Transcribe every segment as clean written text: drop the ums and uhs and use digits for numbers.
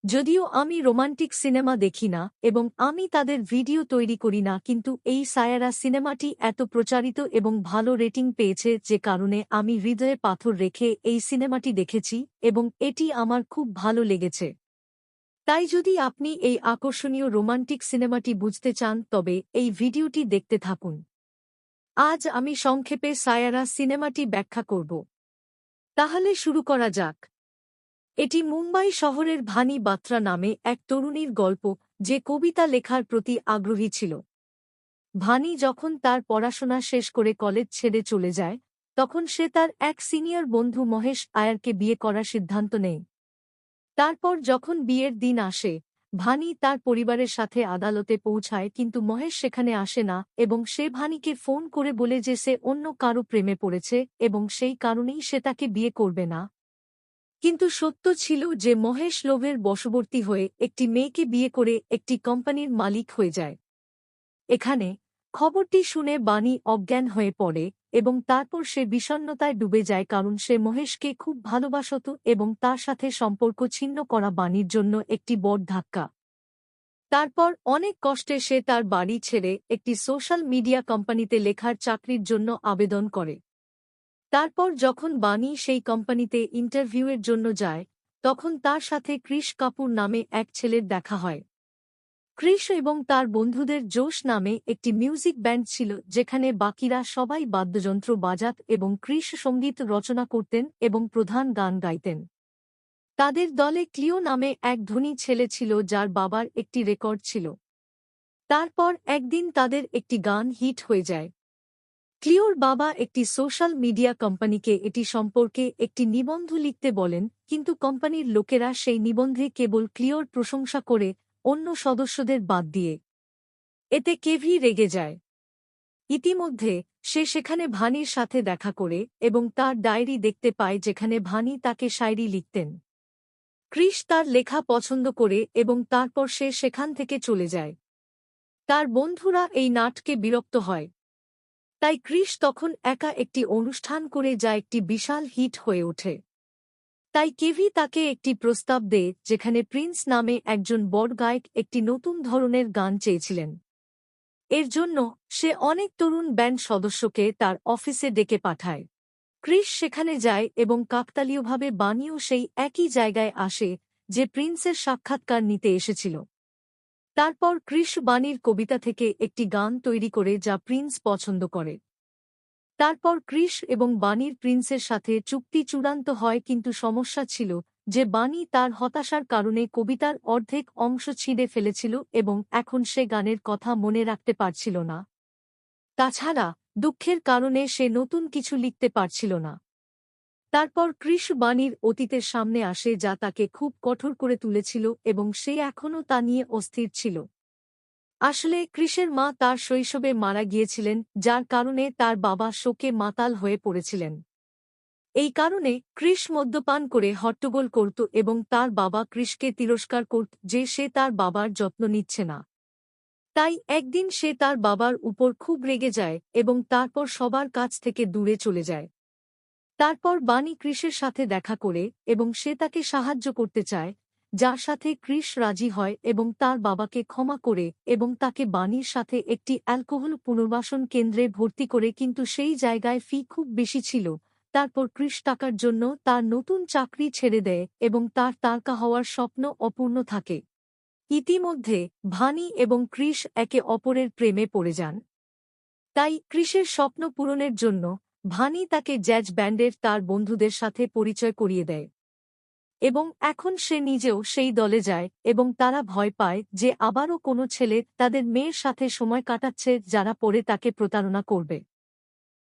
যদিও আমি romantic cinema দেখি না এবং আমি তাদের ভিডিও তৈরি করি না, কিন্তু এই সায়ারা সিনেমাটি এত প্রচারিত এবং ভালো রেটিং পেয়েছে যে কারণে আমি হৃদয়ে পাথর রেখে এই সিনেমাটি দেখেছি এবং এটি আমার খুব ভালো লেগেছে। তাই যদি আপনি এই আকর্ষণীয় রোমান্টিক সিনেমাটি বুঝতে চান তবে এই ভিডিওটি দেখতে থাকুন। আজ আমি সংক্ষেপে সায়ারা সিনেমাটি ব্যাখ্যা করব। তাহলে শুরু করা যাক। এটি মুম্বাই শহরের ভানি বাত্রা নামে এক তরুণীর গল্প, যে কবিতা লেখার প্রতি আগ্রহী ছিল। ভানি যখন তার পড়াশোনা শেষ করে কলেজ ছেড়ে চলে যায়, তখন সে তার এক সিনিয়র বন্ধু মহেশ আয়ারকে বিয়ে করার সিদ্ধান্ত নেয়। তারপর যখন বিয়ের দিন আসে, ভানি তার পরিবারের সাথে আদালতে পৌঁছায়, কিন্তু মহেশ সেখানে আসে না এবং সে ভানিকে ফোন করে বলে যে সে অন্য কারো প্রেমে পড়েছে এবং সেই কারণেই সে তাকে বিয়ে করবে না। কিন্তু সত্য ছিল যে মহেশ লোভের বশবর্তী হয়ে একটি মেয়েকে বিয়ে করে একটি কোম্পানির মালিক হয়ে যায়। এখানে খবরটি শুনে বাণী অজ্ঞান হয়ে পড়ে এবং তারপর সে বিষণ্ণতায় ডুবে যায়, কারণ সে মহেশকে খুব ভালোবাসত এবং তার সাথে সম্পর্ক ছিন্ন করা বাণীর জন্য একটি বড় ধাক্কা। তারপর অনেক কষ্টে সে তার বাড়ি ছেড়ে একটি সোশ্যাল মিডিয়া কোম্পানিতে লেখার চাকরির জন্য আবেদন করে। তারপর যখন বাণী সেই কোম্পানিতে ইন্টারভিউয়ের জন্য যায়, তখন তার সাথে কৃষ কাপুর নামে এক ছেলের দেখা হয়। কৃষ এবং তার বন্ধুদের জোশ নামে একটি মিউজিক ব্যান্ড ছিল, যেখানে বাকিরা সবাই বাদ্যযন্ত্র বাজাত এবং কৃষ সঙ্গীত রচনা করতেন এবং প্রধান গান গাইতেন। তাদের দলে ক্লিও নামে এক ধনী ছেলে ছিল যার বাবার একটি রেকর্ড ছিল। তারপর একদিন তাদের একটি গান হিট হয়ে যায়। ক্লিওর বাবা একটি সোশ্যাল মিডিয়া কোম্পানিকে এটি সম্পর্কে একটি নিবন্ধ লিখতে বলেন, কিন্তু কোম্পানির লোকেরা সেই নিবন্ধে কেবল ক্লিওর প্রশংসা করে, অন্য সদস্যদের বাদ দিয়ে। এতে কেভি রেগে যায়। ইতিমধ্যে সে সেখানে ভানির সাথে দেখা করে এবং তার ডায়েরি দেখতে পায় যেখানে ভানি তাকে শায়রি লিখতেন। কৃষ তার লেখা পছন্দ করে এবং তারপর সে সেখান থেকে চলে যায়। তার বন্ধুরা এই নাটকে বিরক্ত হয়। তাই কৃষ তখন একা একটি অনুষ্ঠান করে যা একটি বিশাল হিট হয়ে ওঠে। তাই কেভি তাকে একটি প্রস্তাব দেয় যেখানে প্রিন্স নামে একজন বড় গায়ক একটি নতুন ধরনের গান চেয়েছিলেন। এর জন্য সে অনেক তরুণ ব্যান্ড সদস্যকে তার অফিসে ডেকে পাঠায়। কৃষ সেখানে যায় এবং কাকতালীয়ভাবে বাণীও সেই একই জায়গায় আসে যে প্রিন্সের সাক্ষাৎকার নিতে এসেছিল। তারপর কৃষ বাণীর কবিতা থেকে একটি গান তৈরি করে যা প্রিন্স পছন্দ করে। তারপর কৃষ এবং বাণীর প্রিন্সের সাথে চুক্তি চূড়ান্ত হয়, কিন্তু সমস্যা ছিল যে বাণী তার হতাশার কারণে কবিতার অর্ধেক অংশ ছিঁড়ে ফেলেছিল এবং এখন সে গানের কথা মনে রাখতে পারছিল না। তাছাড়া দুঃখের কারণে সে নতুন কিছু লিখতে পারছিল না। তারপর কৃষ বাণীর অতীতের সামনে আসে যা তাকে খুব কঠোর করে তুলেছিল এবং সে এখনও তা নিয়ে অস্থির ছিল। আসলে কৃষের মা তার শৈশবে মারা গিয়েছিলেন, যার কারণে তার বাবা শোকে মাতাল হয়ে পড়েছিলেন। এই কারণে কৃষ মদ্যপান করে হট্টগোল করত এবং তার বাবা কৃষকে তিরস্কার করত যে সে তার বাবার যত্ন নিচ্ছে না। তাই একদিন সে তার বাবার উপর খুব রেগে যায় এবং তারপর সবার কাছ থেকে দূরে চলে যায়। তারপর বাণী কৃষের সাথে দেখা করে এবং সে তাকে সাহায্য করতে চায়, যার সাথে কৃষ রাজি হয় এবং তার বাবাকে ক্ষমা করে এবং তাকে বাণীর সাথে একটি অ্যালকোহল পুনর্বাসন কেন্দ্রে ভর্তি করে, কিন্তু সেই জায়গায় ফি খুব বেশি ছিল। তারপর কৃষ টাকার জন্য তার নতুন চাকরি ছেড়ে দেয় এবং তার তারকা হওয়ার স্বপ্ন অপূর্ণ থাকে। ইতিমধ্যে ভানি এবং কৃষ একে অপরের প্রেমে পড়ে যান। তাই কৃষের স্বপ্ন পূরণের জন্য ভানি তাকে জ্যাজ ব্যান্ডের তার বন্ধুদের সাথে পরিচয় করিয়ে দেয় এবং এখন সে নিজেও সেই দলে যায় এবং তারা ভয় পায় যে আবারও কোনো ছেলে তাদের মেয়ের সাথে সময় কাটাচ্ছে যারা পরে তাকে প্রতারণা করবে।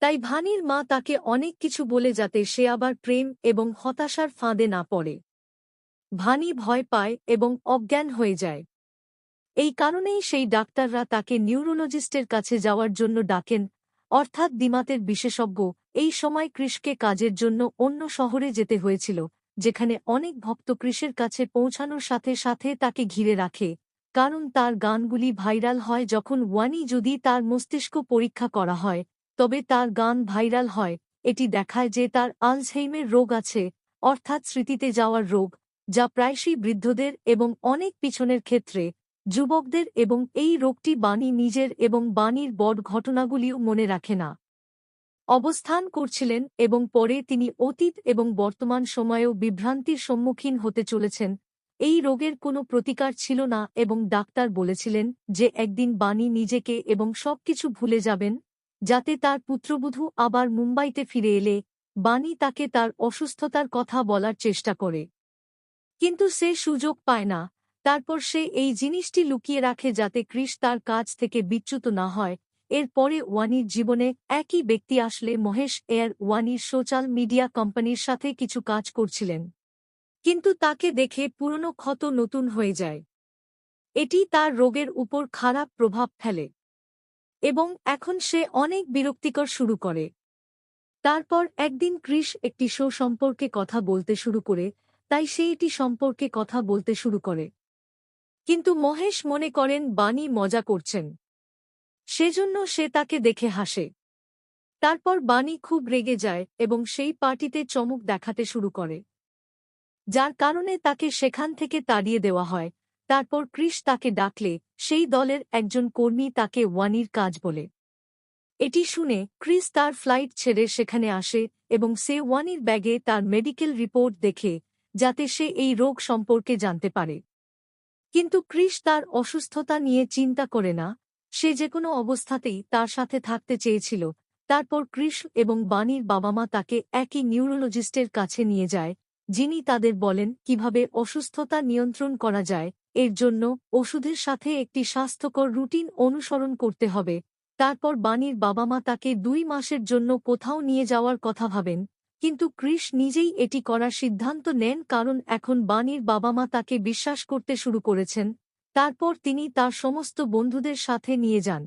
তাই ভানির মা তাকে অনেক কিছু বলে যাতে সে আবার প্রেম এবং হতাশার ফাঁদে না পড়ে। ভানি ভয় পায় এবং অজ্ঞান হয়ে যায়। এই কারণেই সেই ডাক্তাররা তাকে নিউরোলজিস্টের কাছে যাওয়ার জন্য ডাকেন, অর্থাৎ দিমাতের বিশেষজ্ঞ। এই সময় কৃষকে কাজের জন্য অন্য শহরে যেতে হয়েছিল, যেখানে অনেক ভক্ত কৃষের কাছে পৌঁছানোর সাথে সাথে তাকে ঘিরে রাখে, কারণ তার গানগুলি ভাইরাল হয়। যখন ওয়ানি যদি তার মস্তিষ্ক পরীক্ষা করা হয়, তবে তার গান ভাইরাল হয়। এটি দেখায় যে তার আলঝেইমের রোগ আছে, অর্থাৎ স্মৃতিতে যাওয়ার রোগ, যা প্রায়শই বৃদ্ধদের এবং অনেক পিছনের ক্ষেত্রে যুবকদের, এবং এই রোগটি বাণী নিজের এবং বাণীর বড় ঘটনাগুলিও মনে রাখে না অবস্থান করছিলেন, এবং পরে তিনি অতীত এবং বর্তমান সময়েও বিভ্রান্তির সম্মুখীন হতে চলেছেন। এই রোগের কোনো প্রতিকার ছিল না এবং ডাক্তার বলেছিলেন যে একদিন বাণী নিজেকে এবং সবকিছু ভুলে যাবেন, যাতে তার পুত্রবধূ আবার মুম্বাইতে ফিরে এলে বাণী তাকে তার অসুস্থতার কথা বলার চেষ্টা করে। কিন্তু সে সুযোগ পায় না। তারপর সে এই জিনিসটি লুকিয়ে রাখে যাতে ক্রিস তার কাজ থেকে বিচ্যুত না হয়। এর পরে ওয়ানির জীবনে একই ব্যক্তি আসলে মহেশ এয়ার ওয়ানির সোশ্যাল মিডিয়া কোম্পানির সাথে কিছু কাজ করছিলেন, কিন্তু তাকে দেখে পুরনো ক্ষত নতুন হয়ে যায়। এটি তার রোগের উপর খারাপ প্রভাব ফেলে এবং এখন সে অনেক বিরক্তিকর শুরু করে। তারপর একদিন ক্রিস একটি শো সম্পর্কে কথা বলতে শুরু করে, তাই সে এটি সম্পর্কে কথা বলতে শুরু করে। কিন্তু মহেশ মনে করেন বাণী মজা করছেন, সেজন্য সে তাকে দেখে হাসে। তারপর বাণী খুব রেগে যায় এবং সেই পার্টিতে চমক দেখাতে শুরু করে, যার কারণে তাকে সেখান থেকে তাড়িয়ে দেওয়া হয়। তারপর ক্রিস তাকে ডাকলে সেই দলের একজন কর্মী তাকে ওয়ানির কাজ বলে। এটি শুনে ক্রিস তার ফ্লাইট ছেড়ে সেখানে আসে এবং সে ওয়ানির ব্যাগে তার মেডিকেল রিপোর্ট দেখে, যাতে সে এই রোগ সম্পর্কে জানতে পারে। কিন্তু ক্রিস তার অসুস্থতা নিয়ে চিন্তা করে না, সে যেকোনো অবস্থাতেই তার সাথে থাকতে চেয়েছিল। তারপর ক্রিস এবং বাণীর বাবা-মা তাকে একই নিউরোলজিস্টের কাছে নিয়ে যায়, যিনি তাদের বলেন কিভাবে অসুস্থতা নিয়ন্ত্রণ করা যায়। এর জন্য ওষুধের সাথে একটি স্বাস্থ্যকর রুটিন অনুসরণ করতে হবে। তারপর বাণীর বাবা-মা তাকে 2 মাসের জন্য কোথাও নিয়ে যাওয়ার কথা ভাবেন, কিন্তু ক্রিস নিজেই এটি করার সিদ্ধান্ত নেন কারণ এখন বাণীর বাবা-মা তাকে বিশ্বাস করতে শুরু করেছেন। তারপর তিনি তার সমস্ত বন্ধুদের সাথে নিয়ে যান।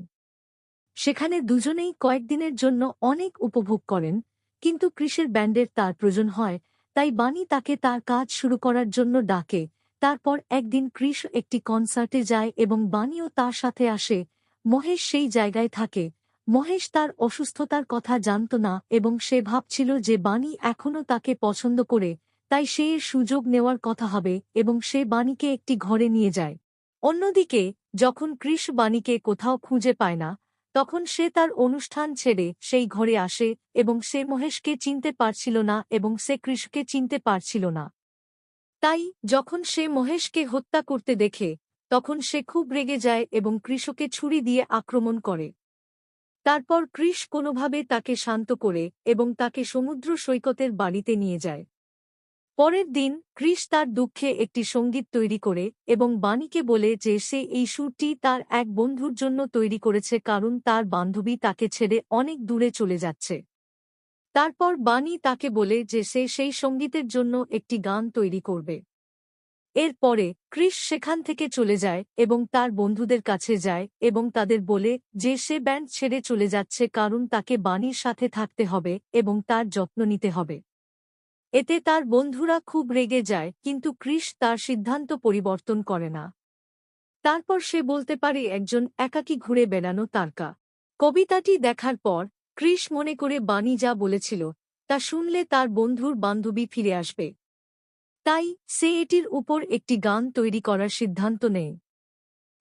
সেখানে দুজনেই কয়েকদিনের জন্য অনেক উপভোগ করেন, কিন্তু ক্রিসের ব্যান্ডের তার প্রয়োজন হয়, তাই বাণী তাকে তার কাজ শুরু করার জন্য ডাকে। তারপর একদিন ক্রিস একটি কনসার্টে যায় এবং বাণীও তার সাথে আসে। মহেশ সেই জায়গায় থাকে। মহেশ তার অসুস্থতার কথা জানত না এবং সে ভাবছিল যে বাণী এখনও তাকে পছন্দ করে, তাই সে এর সুযোগ নেওয়ার কথা হবে এবং সে বাণীকে একটি ঘরে নিয়ে যায়। অন্যদিকে যখন ক্রিস বাণীকে কোথাও খুঁজে পায় না, তখন সে তার অনুষ্ঠান ছেড়ে সেই ঘরে আসে এবং সে মহেশকে চিনতে পারছিল না এবং সে ক্রিসকে চিনতে পারছিল না। তাই যখন সে মহেশকে হত্যা করতে দেখে, তখন সে খুব রেগে যায় এবং ক্রিসকে ছুরি দিয়ে আক্রমণ করে। তারপর ক্রিস কোনোভাবে তাকে শান্ত করে এবং তাকে সমুদ্র সৈকতের বাড়িতে নিয়ে যায়। পরের দিন ক্রিস তার দুঃখে একটি সঙ্গীত তৈরি করে এবং বাণীকে বলে যে সে এই সুরটি তার এক বন্ধুর জন্য তৈরি করেছে কারণ তার বান্ধবী তাকে ছেড়ে অনেক দূরে চলে যাচ্ছে। তারপর বাণী তাকে বলে যে সে সেই সঙ্গীতের জন্য একটি গান তৈরি করবে। এর পরে ক্রিস সেখান থেকে চলে যায় এবং তার বন্ধুদের কাছে যায় এবং তাদের বলে যে সে ব্যান্ড ছেড়ে চলে যাচ্ছে কারণ তাকে বাণীর সাথে থাকতে হবে এবং তার যত্ন নিতে হবে। এতে তার বন্ধুরা খুব রেগে যায়, কিন্তু ক্রিস তার সিদ্ধান্ত পরিবর্তন করে না। তারপর সে বলতে পারে একজন একাকী ঘুরে বেড়ানো তারকা। কবিতাটি দেখার পর ক্রিস মনে করে বাণী যা বলেছিল তা শুনলে তার বন্ধুর বান্ধবী ফিরে আসবে। তাই সে এটির উপর একটি গান তৈরি করার সিদ্ধান্ত নেয়।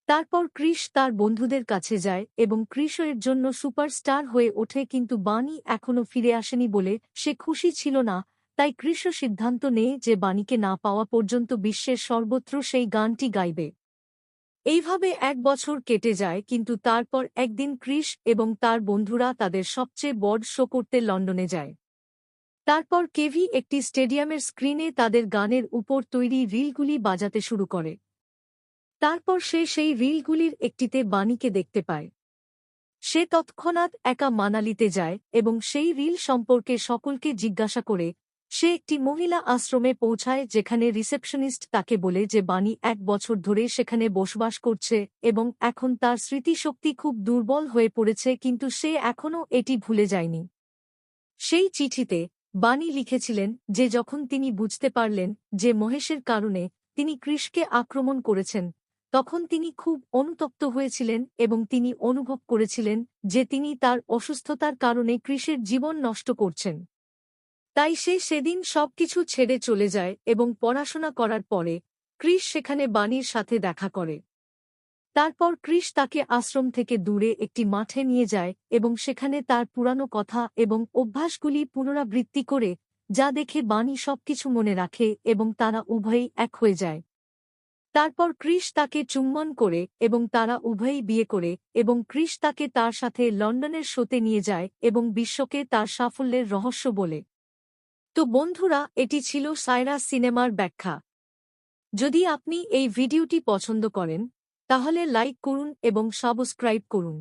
তারপর ক্রিস তার বন্ধুদের কাছে যায় এবং ক্রিস এর জন্য সুপারস্টার হয়ে ওঠে, কিন্তু বাণী এখনও ফিরে আসেনি বলে সে খুশি ছিল না। তাই ক্রিস সিদ্ধান্ত নেয় যে বাণীকে না পাওয়া পর্যন্ত বিশ্বের সর্বত্র সেই গানটি গাইবে। এইভাবে 1 বছর কেটে যায়, কিন্তু তারপর একদিন ক্রিস এবং তার বন্ধুরা তাদের সবচেয়ে বড় শো করতে লন্ডনে যায়। তারপর কেভি একটি স্টেডিয়ামের স্ক্রিনে তাদের গানের উপর তৈরি রিলগুলি বাজাতে শুরু করে। তারপর সে সেই রিলগুলির একটিতে বাণীকে দেখতে পায়। সে তৎক্ষণাৎ একা মানালিতে যায় এবং সেই রিল সম্পর্কে সকলকে জিজ্ঞাসা করে। সে একটি মহিলা আশ্রমে পৌঁছায় যেখানে রিসেপশনিস্ট তাকে বলে যে বাণী 1 বছর ধরে সেখানে বসবাস করছে এবং এখন তার স্মৃতিশক্তি খুব দুর্বল হয়ে পড়েছে, কিন্তু সে এখনও এটি ভুলে যায়নি। সেই চিঠিতে বাণী লিখেছিলেন যে যখন তিনি বুঝতে পারলেন যে মহেশের কারণে তিনি ক্রিসকে আক্রমণ করেছেন, তখন তিনি খুব অনুতপ্ত হয়েছিলেন এবং তিনি অনুভব করেছিলেন যে তিনি তার অসুস্থতার কারণে ক্রিসের জীবন নষ্ট করছেন। তাই সে সেদিন সবকিছু ছেড়ে চলে যায় এবং পড়াশোনা করার পরে ক্রিস সেখানে বানির সাথে দেখা করে। তারপর ক্রিস তাকে আশ্রম থেকে দূরে একটি মাঠে নিয়ে যায় এবং সেখানে তার পুরানো কথা এবং অভ্যাসগুলি পুনরাবৃত্তি করে, যা দেখে বানি সবকিছু মনে রাখে এবং তারা উভয়ই এক হয়ে যায়। তারপর ক্রিস তাকে চুম্বন করে এবং তারা উভয়ই বিয়ে করে এবং ক্রিস তাকে তার সাথে লন্ডনের শোতে নিয়ে যায় এবং বিশ্বকে তার সাফল্যের রহস্য বলে। তো বন্ধুরা, এটি ছিল সায়রা সিনেমার ব্যাখ্যা। যদি আপনি এই ভিডিওটি পছন্দ করেন তাহলে লাইক করুন এবং সাবস্ক্রাইব করুন।